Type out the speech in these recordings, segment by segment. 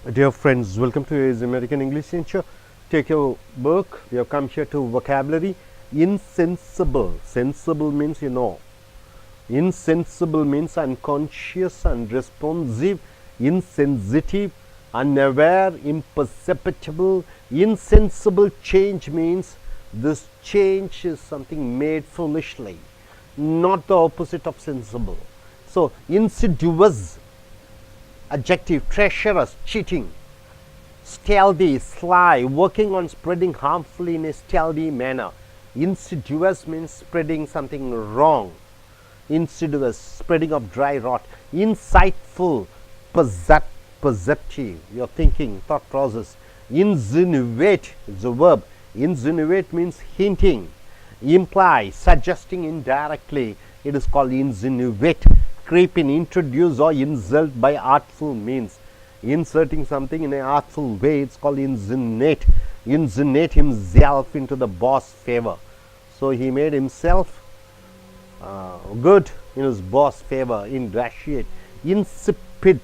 Dear friends, welcome to AI's American English Teacher. Take your book. We have come here to vocabulary. Insensible. Sensible means you know. Insensible means unconscious, unresponsive, insensitive, unaware, imperceptible. Insensible change means this change is something made foolishly, not the opposite of sensible. So, insidious adjective, treacherous, cheating, stealthy, sly, working on spreading harmfully in a stealthy manner. Insidious means spreading something wrong. Insidious, spreading of dry rot. Insightful, perceptive, your thinking, thought process. Insinuate is a verb. Insinuate means hinting, imply, suggesting indirectly. It is called insinuate. Creep in, introduce or insult by artful means. Inserting something in an artful way, it's called insinuate. Insinuate himself into the boss' favor. So he made himself good in his boss' favor. Ingratiate. Insipid,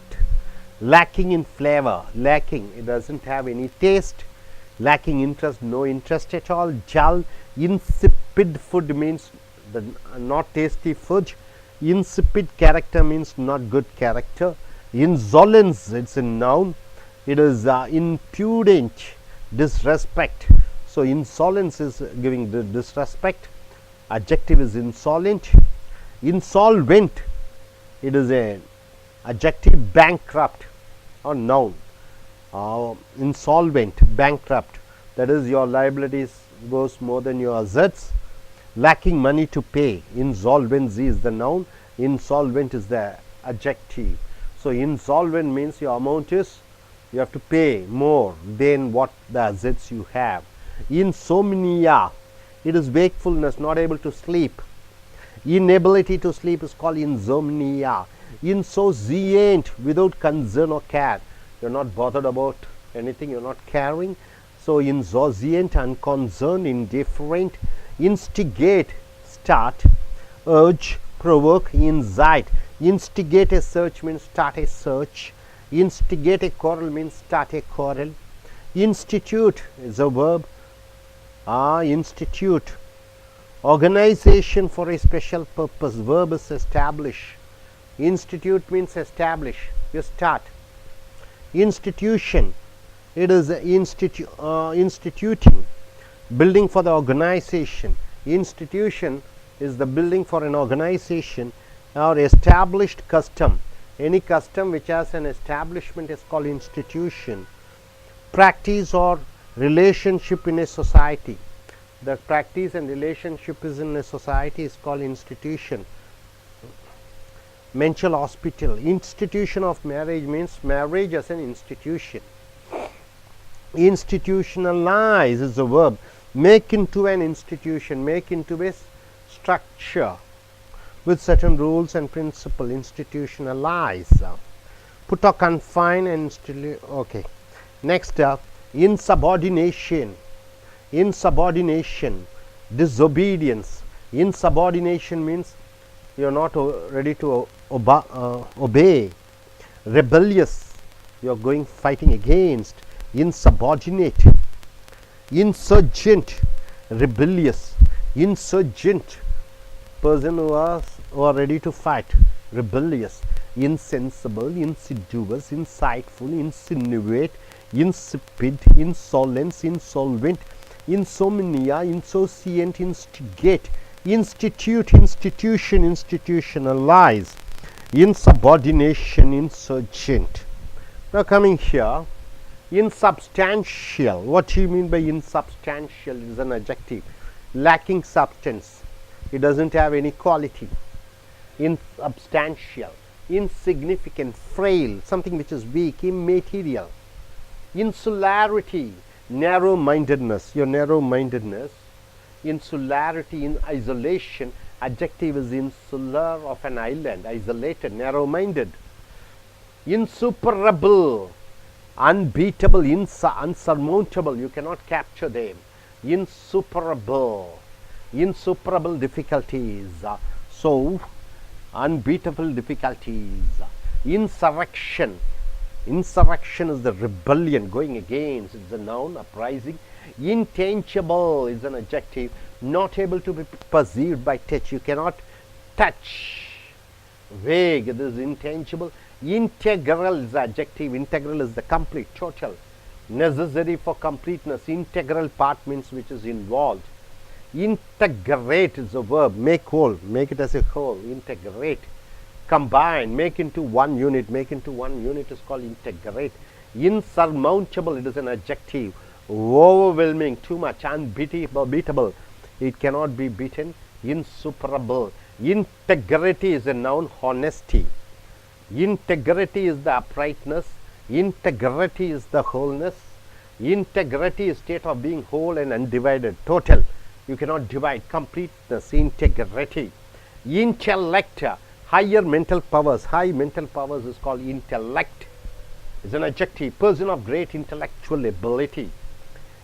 lacking in flavor. Lacking, it doesn't have any taste. Lacking interest, no interest at all. Dull. Insipid food means the not tasty food. Insipid character means not good character. Insolence, it's a noun. It is impudent, disrespect. So insolence is giving the disrespect. Adjective is insolent. Insolvent, it is a adjective. Bankrupt or noun. Insolvent, bankrupt, that is your liabilities goes more than your assets. Lacking money to pay, insolvency is the noun, insolvent is the adjective. So insolvent means your amount is, you have to pay more than what the assets you have. Insomnia, it is wakefulness, not able to sleep. Inability to sleep is called insomnia. Insouciant, without concern or care, you are not bothered about anything, you are not caring. So insouciant, unconcerned, indifferent. Instigate, start. Urge, provoke, incite. Instigate a search means start a search. Instigate a quarrel means start a quarrel. Institute is a verb. Institute, organization for a special purpose. Verb is establish. Institute means establish, you start. Institution, it is instituting, building for the organization. Institution is the building for an organization or established custom. Any custom which has an establishment is called institution. Practice or relationship in a society. The practice and relationship is in a society is called institution. Mental hospital, institution of marriage means marriage as an institution. Institutionalize is a verb. Make into an institution, make into a structure with certain rules and principle. Institutionalize. Put or confine and okay. Next insubordination. Insubordination, disobedience. Insubordination means you are not ready to obey. Rebellious, you are going fighting against. Insubordinate. Insurgent, rebellious. Insurgent, person who are ready to fight. Rebellious. Insensible, insidious, insightful, insinuate, insipid, insolence, insolvent, insomnia, insouciant, instigate, institute, institution, institutionalize, insubordination, insurgent. Now coming here, insubstantial. What do you mean by insubstantial? It is an adjective, lacking substance, it doesn't have any quality. Insubstantial, insignificant, frail, something which is weak, immaterial. Insularity, narrow-mindedness, your narrow-mindedness. Insularity, in isolation, adjective is insular, of an island, isolated, narrow-minded. Insuperable, unbeatable, unsurmountable, you cannot capture them. Insuperable, insuperable difficulties, so unbeatable difficulties. Insurrection, Insurrection is the rebellion, going against. It's a noun, uprising. Intangible is an adjective, not able to be perceived by touch. You cannot touch. Vague, this is intangible. Integral is the adjective. Integral is the complete, total, necessary for completeness. Integral part means which is involved. Integrate is a verb, make whole, make it as a whole. Integrate. Combine, make into one unit. Make into one unit is called integrate. Insurmountable, it is an adjective. Overwhelming, too much, unbeatable, it cannot be beaten. Insuperable. Integrity is a noun, honesty. Integrity is the uprightness. Integrity is the wholeness. Integrity is state of being whole and undivided, total. You cannot divide. Completeness, integrity. Intellect, higher mental powers. High mental powers is called intellect. It's an adjective, person of great intellectual ability.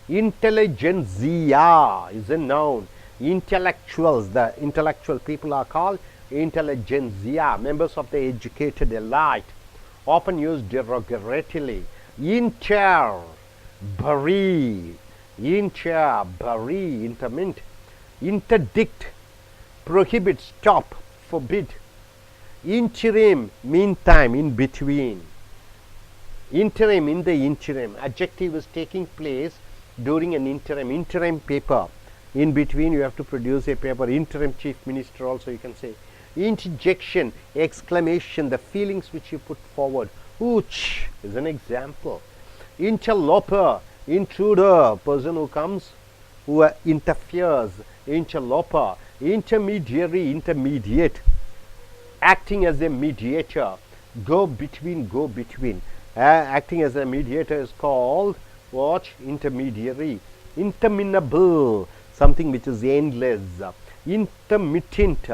Intelligentsia is a noun. Intellectuals, the intellectual people are called intelligentsia, members of the educated elite, often used derogatorily. Inter, bury, intermint. Interdict, prohibit, stop, forbid. Interim, meantime, in between. Interim, in the interim, adjective is taking place during an interim paper. In between, you have to produce a paper. Interim chief minister also you can say. Interjection, exclamation, the feelings which you put forward. Ooch is an example. Interloper, intruder, person who comes, who interferes. Interloper. Intermediary, intermediate, acting as a mediator. Go between. Acting as a mediator is called what? Intermediary. Interminable, something which is endless. Intermittent,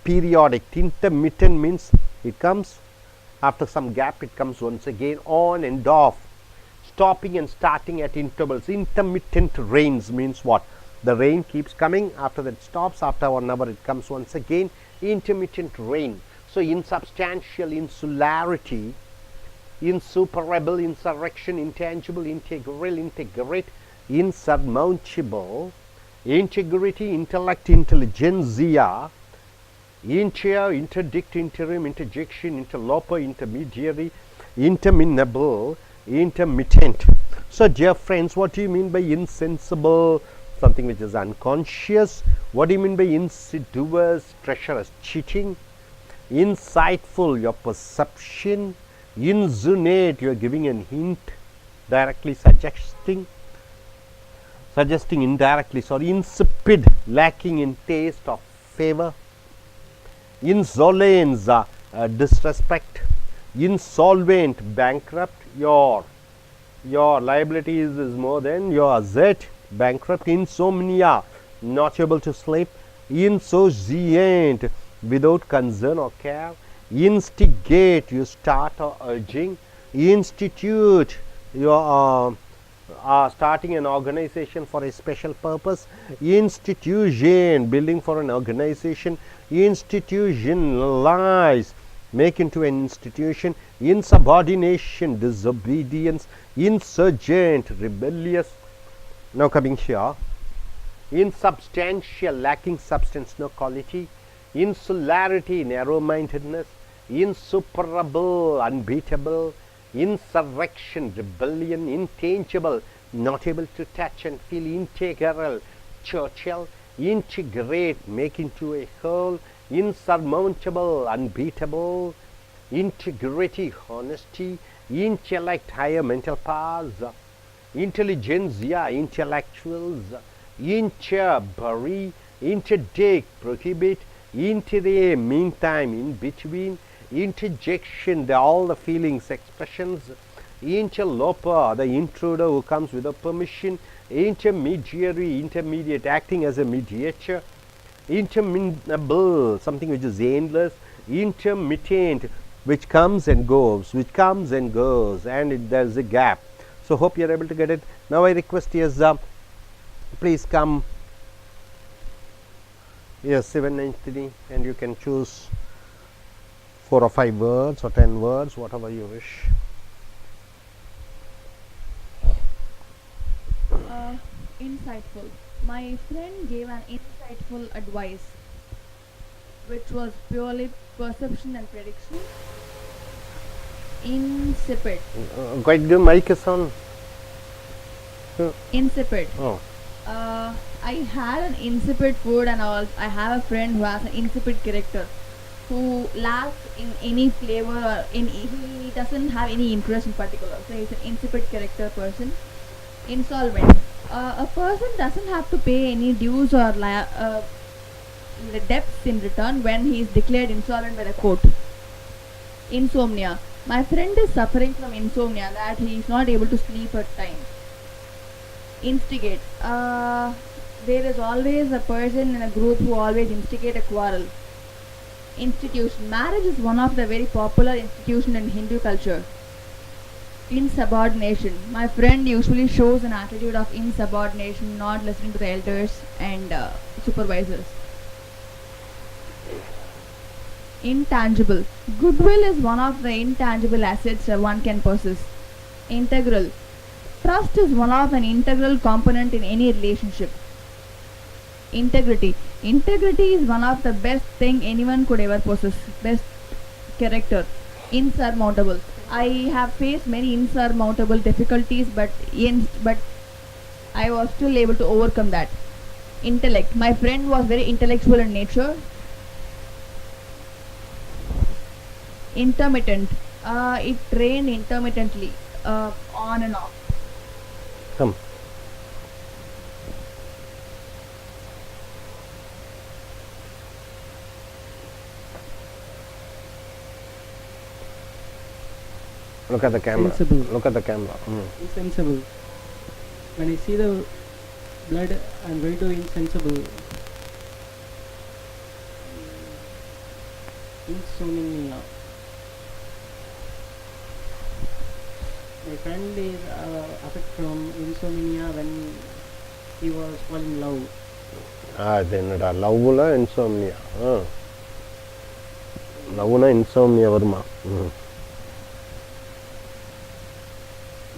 periodic. Intermittent means it comes after some gap, it comes once again, on and off, stopping and starting at intervals. Intermittent rains means what? The rain keeps coming, after that stops, after 1 hour it comes once again. Intermittent rain. So insubstantial, insularity, insuperable, insurrection, intangible, integral, integrate, insurmountable, integrity, intellect, intelligentsia, interdict, interim, interjection, interloper, intermediary, interminable, intermittent. So dear friends, what do you mean by insensible? Something which is unconscious. What do you mean by insidious? Treacherous, cheating. Insightful, your perception. Insinuate, you are giving a hint, directly suggesting indirectly. Sorry. Insipid, lacking in taste or favor. Insolence, disrespect. Insolvent, bankrupt. Your liabilities is more than your asset. Bankrupt. Insomnia, not able to sleep. Insouciant, without concern or care. Instigate, you start or urging. Institute, you are starting an organization for a special purpose. Institution, building for an organization. Institutionalize, make into an institution. Insubordination, disobedience. Insurgent, rebellious. Now coming here, insubstantial, lacking substance, no quality. Insularity, narrow-mindedness. Insuperable, unbeatable. Insurrection, rebellion. Intangible, not able to touch and feel. Integral, Churchill. Integrate, make into a whole. Insurmountable, unbeatable. Integrity, honesty. Intellect, higher mental powers. Intelligentsia, intellectuals. Bury. Interdict, prohibit. Interim, meantime, in between. Interjection, all the feelings, expressions. Interloper, the intruder who comes without permission. Intermediary, intermediate, acting as a mediator. Interminable, something which is endless. Intermittent, which comes and goes, and there is a gap. So hope you are able to get it. Now I request yes, please come. Yes, 793, and you can choose 4 or 5 words or 10 words, whatever you wish. Insightful. My friend gave an insightful advice, which was purely perception and prediction. Insipid. Quite good. Mic is on. Insipid. Oh. I had an insipid food, and I have a friend who has an insipid character, who lacks in any flavor or he doesn't have any interest in particular. So he's an insipid character person. Insolvent. A person doesn't have to pay any dues or the debts in return when he is declared insolvent by the court. Insomnia. My friend is suffering from insomnia, that he is not able to sleep at time. Instigate. There is always a person in a group who always instigate a quarrel. Institution. Marriage is one of the very popular institution in Hindu culture. Insubordination. My friend usually shows an attitude of insubordination, not listening to the elders and supervisors. Intangible. Goodwill is one of the intangible assets one can possess. Integral. Trust is one of an integral component in any relationship. Integrity. Integrity is one of the best thing anyone could ever possess. Best character. Insurmountable. I have faced many insurmountable difficulties, but I was still able to overcome that. Intellect. My friend was very intellectual in nature. Intermittent. It rained intermittently, on and off. Come. Look at the camera. Sensible. Look at the camera. Insensible. When I see the blood, I'm going to insensible. Insomnia. My friend is affected from insomnia when he was falling in love. அது என்னடா லவ்ல insomnia லவ்னா insomnia வருமா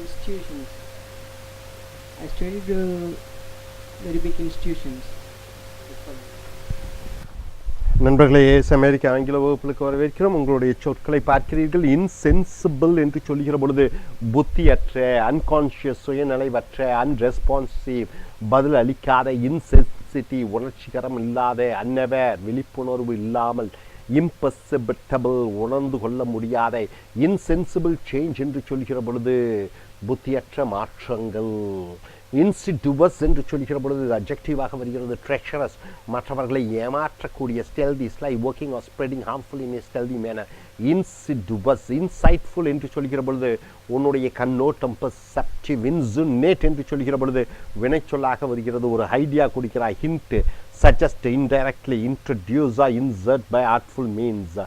Institutions. I studied very big institutions. நண்பர்களே, அமெரிக்க ஆங்கில வகுப்புகளுக்கு வரவேற்கிறோம். உங்களுடைய சொற்களை பார்க்கிறீர்கள். இன்சென்சிபிள் என்று சொல்லுகிற பொழுது புத்தியற்ற, அன்கான்ஷியஸ், சுயநிலைவற்ற, அன்ரெஸ்பான்சிவ், பதில் அளிக்காத, இன்சென்சிட்டிவ், உணர்ச்சிகரம் இல்லாத, அன்னவேர், விழிப்புணர்வு இல்லாமல், இம்பசிபிட்டபிள், உணர்ந்து கொள்ள முடியாத, இன்சென்சிபிள் சேஞ்ச் என்று சொல்கிற பொழுது புத்தியற்ற மாற்றங்கள். இன்சிடிவஸ் என்று சொல்கிற பொழுது அப்ஜெக்டிவாக வருகிறது. ட்ரெஷரஸ், மற்றவர்களை ஏமாற்றக்கூடிய, stealthy, sly, working or spreading harmful in stealthy manner. Insidious. Insightful என்று சொல்கிற பொழுது உன்னுடைய கண்ணோட்டம், பெர்செப்டிவ். இன்சுனேட் என்று சொல்கிற பொழுது வினைச்சொல்லாக வருகிறது. ஒரு ஐடியா கொடுக்கிறாய், hint, suggest, indirectly, introduce, insert by artful means.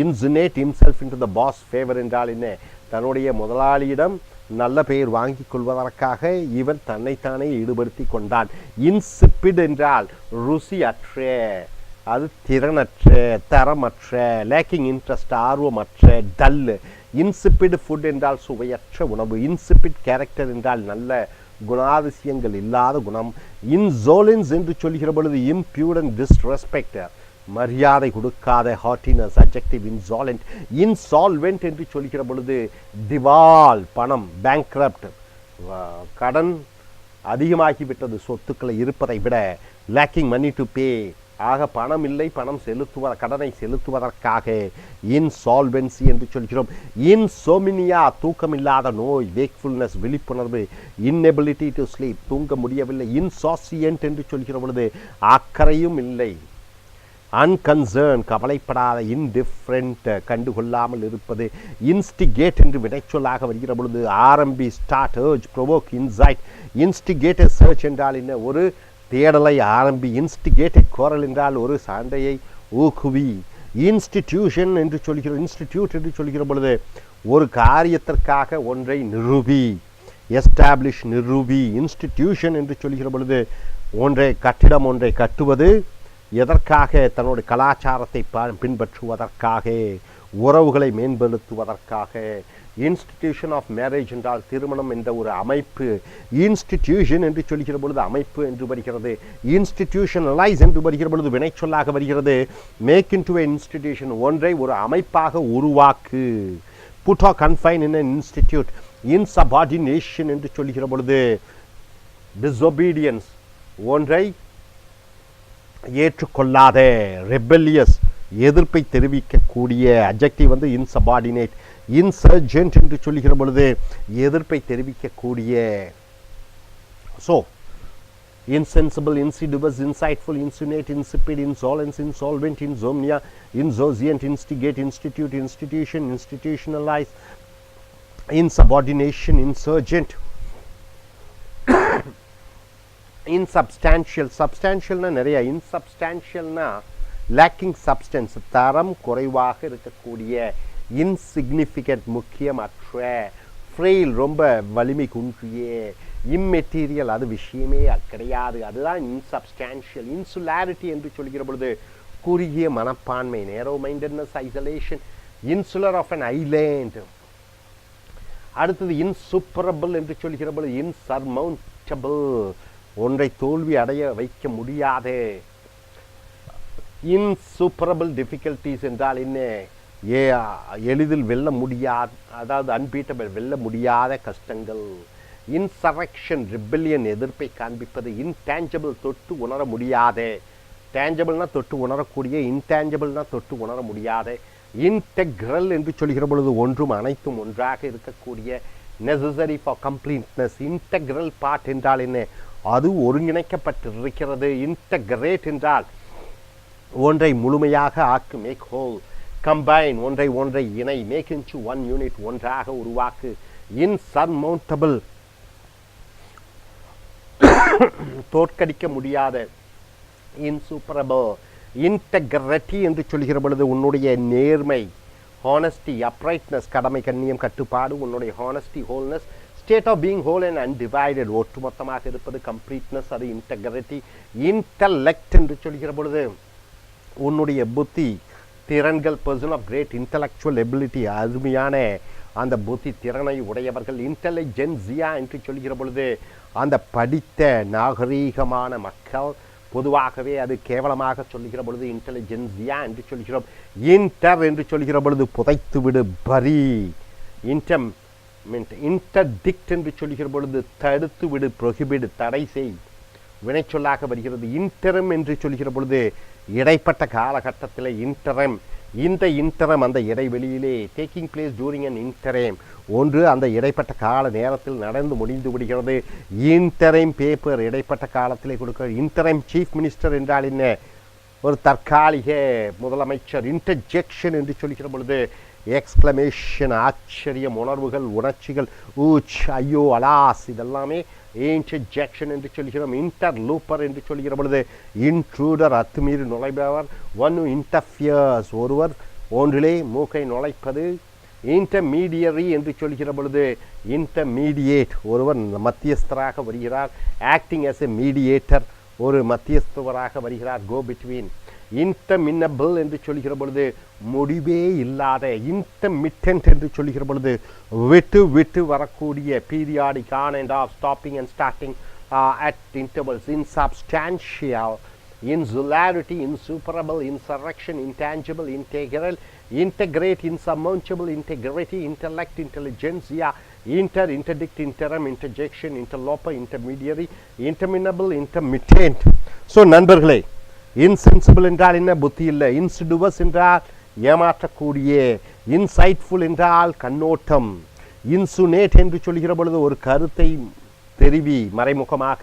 Insinuate himself into the boss favor என்றால் என்ன? தன்னுடைய முதலாளியிடம் நல்ல பெயர் வாங்கி கொள்வதற்காக இவன் தன்னைத்தானே ஈடுபடுத்தி கொண்டான். இன்சிப்பிட் என்றால் ருசியற்ற, அது திறனற்ற, தரமற்ற, லேக்கிங் இன்ட்ரெஸ்ட், ஆர்வமற்ற, டல்லு. இன்சிப்பிட் ஃபுட் என்றால் சுவையற்ற உணவு. இன்சிப்பிட் கேரக்டர் என்றால் நல்ல குணாதிசயங்கள் இல்லாத குணம். இன்சோலன்ஸ் என்று சொல்கிற பொழுது இம்பியூடன்ட், டிஸ்ரெஸ்பெக்ட், மரியாதை கொடுக்காத, ஹாட்டினஸ், அட்ஜெக்டிவ். இன்சாலண்ட். இன்சால்வென்ட் என்று சொல்கிற பொழுது திவால், பணம், பேங்க்ரப்ட், கடன் அதிகமாகிவிட்டது, சொத்துக்களை இருப்பதை விட. லேக்கிங் மணி டு பே, ஆக பணம் இல்லை, பணம் கடனை செலுத்துவதற்காக. இன்சால்வென்சி என்று சொல்கிறோம். இன்சோமினியா, தூக்கமில்லாத நோய். வேக்ஃபுல்னஸ், விழிப்புணர்வு. இன்னெபிலிட்டி டு ஸ்லீப், தூங்க முடியவில்லை. இன்சாசியன்ட் என்று சொல்கிற பொழுது அக்கறையும் இல்லை. அன்கன்சர்ன், கவலைப்படாத. இன்டிஃப்ரெண்ட், கண்டுகொள்ளாமல் இருப்பது. இன்ஸ்டிகேட் என்று வினைச்சொல்லாக வருகிற பொழுது ஆரம்பி, start, urge, provoke, incite. Instigate search என்றால் என்ன? ஒரு தேடலை ஆரம்பி. இன்ஸ்டிகேட்டட் குரல் என்றால் ஒரு சண்டையை ஊக்குவி. இன்ஸ்டிடியூஷன் என்று சொல்கிறோம். இன்ஸ்டிடியூட் என்று சொல்கிற பொழுது ஒரு காரியத்திற்காக ஒன்றை நிரூபி. எஸ்டாப்ளிஷ், நிரூபி. இன்ஸ்டிடியூஷன் என்று சொல்கிற பொழுது கட்டிடம் ஒன்றை கட்டுவது எதற்காக? தன்னுடைய கலாச்சாரத்தை பின்பற்றுவதற்காக. உறவுகளை மேம்படுத்துவதற்காக. இன்ஸ்டிடியூஷன் ஆஃப் மேரேஜ் என்றால் திருமணம் என்ற ஒரு அமைப்பு. இன்ஸ்டிடியூஷன் என்று சொல்கிற பொழுது அமைப்பு என்று வருகிறது. இன்ஸ்டிடியூஷனலைஸ் என்று வருகிற பொழுது வினைச்சொல்லாக வருகிறது. மேக் இன்டு எ இன்ஸ்டிடியூஷன், ஒன்றை ஒரு அமைப்பாக உருவாக்கு. Put or confine in an institute. Insubordination என்று சொல்கிற பொழுது டிஸ்ஒபீடியன்ஸ், ஒன்றை ஏற்றுக்கொள்ளாத. ரெபெல்லியஸ், எதிர்ப்பை தெரிவிக்கக்கூடிய. அட்ஜெக்டிவ் வந்து இன்சபார்டினேட். இன்சர்ஜென்ட் என்று சொல்லுகிற பொழுது எதிர்ப்பை தெரிவிக்கக்கூடிய. So insensible, insidious, insightful, insinuate, insipid, insolence, insolvent, insomnia, insouciant, instigate, institute, institution, institutionalize, insubordination, insurgent, insubstantial. substantialனா நிறைய. insubstantialனா lacking substance, தரம் குறைவாக இருக்கக்கூடிய. insignificant, முக்கியமற்ற. frail, ரொம்ப வலிமை குன்றிய. immaterial, அது விஷயமே கிடையாது, அதுதான் insubstantial. insularity என்று சொல்கிற பொழுது குறுகிய மனப்பான்மை, narrow mindedness, isolation, insular of an island. அடுத்தது insuperable என்று சொல்கிற பொழுது insurmountable, ஒன்றை தோல்வி அடைய வைக்க முடியாத. insuperable difficulties என்றால் என்ன? எளிதில் வெல்ல முடியாத, அதாவது அன்பீட்டபிள், வெல்ல முடியாத கஷ்டங்கள். இன்சரக்ஷன், ரிபெல்லியன், எதிர்ப்பை காண்பிப்பது. இன்டான்ஜிபிள், தொட்டு உணர முடியாத. டேஞ்சபிள்னா தொட்டு உணரக்கூடிய, இன்டான்ஜிபிள்னா தொட்டு உணர முடியாத. இன்டெக்ரல் என்று சொல்கிற பொழுது ஒன்றும் அனைத்தும் ஒன்றாக இருக்கக்கூடிய. Necessary for completeness. Integral part என்றால் என்ன? அது ஒருங்கிணைக்கப்பட்டிருக்கிறது. இன்டெகிரேட் என்றால் ஒன்றை முழுமையாக ஆக்கு. Make whole. கம்பைன், ஒன்றை இணை. மேக் இன்டு ஒன் யூனிட், ஒன்றாக உருவாக்கு. இன்சர்மவுண்டபிள், தோற்கடிக்க முடியாத. இன்சூப்பரபிள். இன்டெகிரிட்டி என்று சொல்கிற பொழுது உன்னுடைய நேர்மை, ஹானஸ்டி, அப்ரைட்னஸ், கடமை, கண்ணியம், கட்டுப்பாடு. உன்னுடைய honesty, wholeness. State of being whole and undivided, ஒட்டுமொத்தமாக இருப்பது. கம்ப்ளீட்னஸ், அது இன்டெகிரிட்டி. இன்டலெக்ட் என்று சொல்கிற பொழுது உன்னுடைய புத்தி, திறன்கள். Person of great intellectual ability, அருமையான அந்த புத்தி திறனை உடையவர்கள். இன்டெலிஜென்சியா என்று சொல்கிற பொழுது அந்த படித்த நாகரீகமான மக்கள். பொதுவாகவே அது கேவலமாக சொல்லுகிற பொழுது இன்டெலிஜென்சியா என்று சொல்கிறோம். இன்டர் என்று சொல்கிற பொழுது புதைத்து விடு, பரி. இன்டர்டிக்ட் என்று சொல்கிற பொழுது தடுத்து விடு, ப்ரொஹிபிட், தடை செய், வினைச்சொல்லாக வருகிறது. இன்டரம் என்று சொல்கிற பொழுது இடைப்பட்ட காலகட்டத்தில். இன்டரம், இந்த இன்டரம் அந்த இடைவெளியிலே. டேக்கிங் பிளேஸ் டூரிங் அன் இன்டரேம், ஒன்று அந்த இடைப்பட்ட கால நேரத்தில் நடந்து முடிந்து விடுகிறது. இன்டரைம் பேப்பர், இடைப்பட்ட காலத்திலே கொடுக்க. இன்டரைம் சீஃப் மினிஸ்டர் என்றால் என்ன? ஒரு தற்காலிக முதலமைச்சர். இன்டர்ஜெக்ஷன் என்று சொல்கிற பொழுது எக்ஸ்கிளமேஷன், ஆச்சரியம், உணர்வுகள், உணர்ச்சிகள். ஊச், ஐயோ, அலாஸ், இதெல்லாமே இன்டர்ஜெக்ஷன் என்று சொல்கிறோம். இன்டர்லூப்பர் என்று சொல்கிற பொழுது இன்ட்ரூடர், அத்துமீறி நுழைபவர். ஒன் இன்டர்ஃபியர்ஸ், ஒருவர் ஒன்றிலே மூக்கை நுழைப்பது. இன்டர்மீடியரி என்று சொல்கிற பொழுது இன்டர்மீடியேட், ஒருவர் மத்தியஸ்தராக வருகிறார். ஆக்டிங் ஆஸ் எ மீடியேட்டர், ஒரு மத்தியஸ்தவராக வருகிறார். கோ பிட்வீன். இன்டர்மினபிள் என்று சொல்கிற பொழுது முடிவே இல்லாத. இன்டர்மிட்டன்ட் என்று சொல்கிற பொழுது விட்டு விட்டு வரக்கூடிய. Periodic, on and off, stopping and starting at intervals. Insubstantial, insularity, insuperable, insurrection, intangible, integral, integrate, insurmountable, integrity, intellect, intelligentsia, interdict, interim, interjection, interloper, intermediary, interminable, intermittent. So நண்பர்களே, இன்சென்சிபிள் என்றால் என்ன? புத்தி இல்லை. இன்சிடிவஸ் என்றால் ஏமாற்றக்கூடிய. இன்சைட்ஃபுல் என்றால் கண்ணோட்டம். இன்சுனேட் என்று சொல்கிற பொழுது ஒரு கருத்தை தெரிவி, மறைமுகமாக.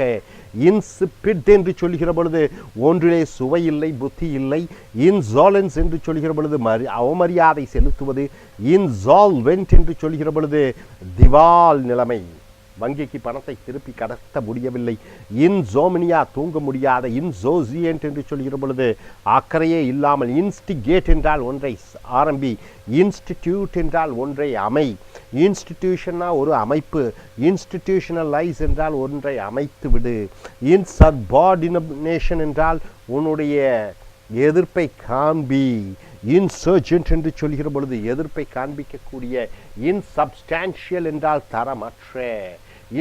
இன்சிபிட் என்று சொல்கிற பொழுது ஒன்றிலே சுவை இல்லை, புத்தி இல்லை. இன்சாலன்ஸ் என்று சொல்கிற பொழுது அவமரியாதை செலுத்துவது. இன்சால்வென்ட் என்று சொல்கிற பொழுது திவால் நிலைமை, வங்கிக்கு பணத்தை திருப்பி கடத்த முடியவில்லை. இன்சோமினியா, தூங்க முடியாத. இன்சோசியன்ட் என்று சொல்கிற பொழுது அக்கறையே இல்லாமல். இன்ஸ்டிகேட் என்றால் ஒன்றை ஆரம்பி. இன்ஸ்டிடியூட் என்றால் ஒன்றை அமை. இன்ஸ்டிடியூஷன்னா ஒரு அமைப்பு. இன்ஸ்டிடியூஷனலைஸ் என்றால் ஒன்றை அமைத்து விடு. இன்சர்பார்டினேஷன் என்றால் உன்னுடைய எதிர்ப்பை காண்பி. இன்சர்ஜென்ட் என்று சொல்கிற பொழுது எதிர்ப்பை காண்பிக்கக்கூடிய, இன்சப்ஸ்டான்ஷியல் என்றால் தரமற்ற,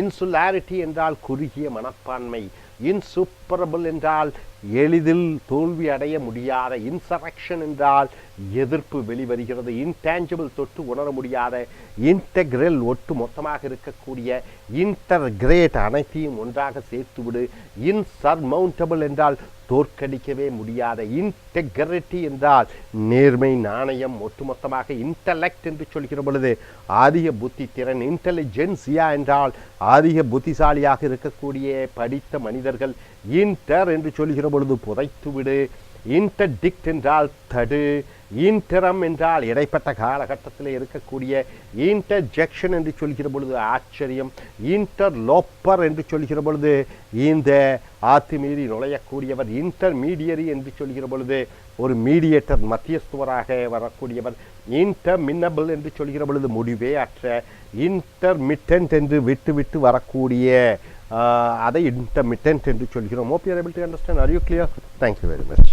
இன்சுலாரிட்டி என்றால் குறுகிய மனப்பான்மை, இன்சூப்பரபிள் என்றால் எளிதில் தோல்வி அடைய முடியாத, இன்சரக்ஷன் என்றால் எதிர்ப்பு வெளிவருகிறது, இன்டான்ஜிபிள் தொட்டு உணர முடியாத, இன்டெக்ரல் ஒட்டு மொத்தமாக இருக்கக்கூடிய, இன்டர்கிரேட் அனைத்தையும் ஒன்றாக சேர்த்துவிடு, இன்சர்மவுண்டபிள் என்றால் தோற்கடிக்கவே முடியாத, இன்டெகிரிட்டி என்றால் நேர்மை நாணயம் ஒட்டுமொத்தமாக, இன்டலெக்ட் என்று சொல்கிற பொழுது அதிக புத்தி திறன், இன்டெலிஜென்சியா என்றால் அதிக புத்திசாலியாக இருக்கக்கூடிய படித்த மனிதர்கள், இன்டர் என்று சொல்கிற பொழுது புதைத்துவிடு, இன்டர்டிக்ட் என்றால் தடு, இன்டரம் என்றால் இடைப்பட்ட காலகட்டத்தில் இருக்கக்கூடிய, இன்டர்ஜெக்ஷன் என்று சொல்கிற பொழுது ஆச்சரியம், இன்டர்லோப்பர் என்று சொல்கிற பொழுது இந்த ஆத்துமீறி நுழையக்கூடியவர், இன்டர்மீடியரி என்று சொல்கிற பொழுது ஒரு மீடியேட்டர் மத்தியஸ்துவராக வரக்கூடியவர், இன்டர்மினபிள் என்று சொல்கிற பொழுது முடிவே அற்ற, இன்டர்மிட்டன்ட் என்று விட்டு விட்டு வரக்கூடிய அதை இன்டர்மிட்டன்ட் என்று சொல்கிறோம். Hope you are able to understand. Are you clear? Thank you very much.